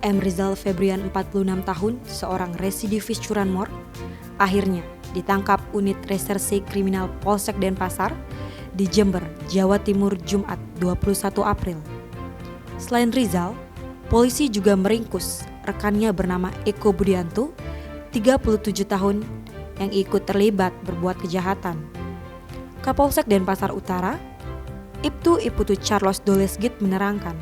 M. Rizal Febrian 46 tahun, seorang residivis curanmor, akhirnya ditangkap unit reserse kriminal Polsek Denpasar di Jember, Jawa Timur Jumat 21 April. Selain Rizal, polisi juga meringkus rekannya bernama Eko Budianto, 37 tahun, yang ikut terlibat berbuat kejahatan. Kapolsek Denpasar Utara, Ibtu Iputu Charles Dolesgit menerangkan,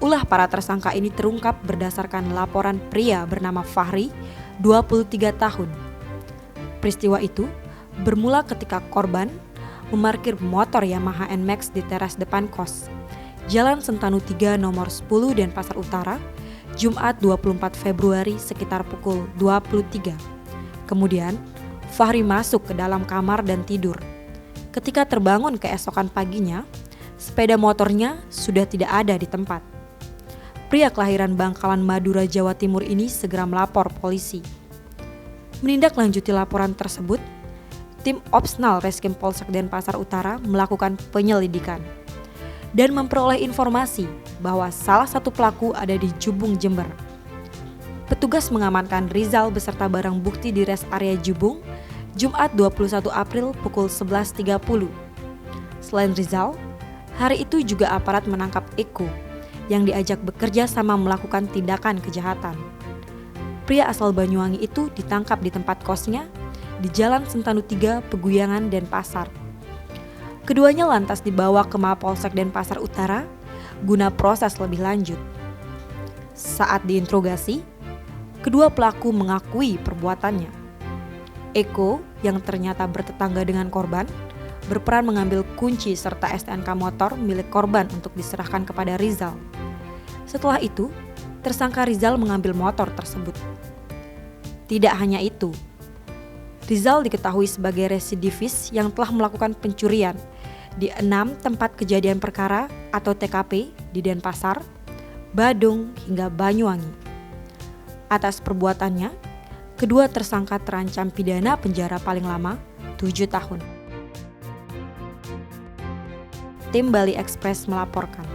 ulah para tersangka ini terungkap berdasarkan laporan pria bernama Fahri, 23 tahun. Peristiwa itu bermula ketika korban memarkir motor Yamaha NMAX di teras depan kos, Jalan Sentanu 3 nomor 10 Denpasar Utara, Jumat 24 Februari sekitar pukul 23. Kemudian, Fahri masuk ke dalam kamar dan tidur. Ketika terbangun keesokan paginya, sepeda motornya sudah tidak ada di tempat. Pria kelahiran Bangkalan, Madura, Jawa Timur ini segera melapor polisi. Menindaklanjuti laporan tersebut, tim Opsnal Reskrim Polsek Denpasar Utara melakukan penyelidikan dan memperoleh informasi bahwa salah satu pelaku ada di Jubung, Jember. Petugas mengamankan Rizal beserta barang bukti di res area Jubung, Jumat 21 April pukul 11.30. Selain Rizal, hari itu juga aparat menangkap Eko yang diajak bekerja sama melakukan tindakan kejahatan. Pria asal Banyuwangi itu ditangkap di tempat kosnya di Jalan Sentanu 3, Peguyangan, Denpasar. Keduanya lantas dibawa ke Mapolsek Denpasar Utara guna proses lebih lanjut. Saat diinterogasi, kedua pelaku mengakui perbuatannya. Eko, yang ternyata bertetangga dengan korban, berperan mengambil kunci serta STNK motor milik korban untuk diserahkan kepada Rizal. Setelah itu, tersangka Rizal mengambil motor tersebut. Tidak hanya itu, Rizal diketahui sebagai residivis yang telah melakukan pencurian di 6 tempat kejadian perkara atau TKP di Denpasar, Badung, hingga Banyuwangi. Atas perbuatannya, kedua tersangka terancam pidana penjara paling lama 7 tahun. Tim Bali Express melaporkan.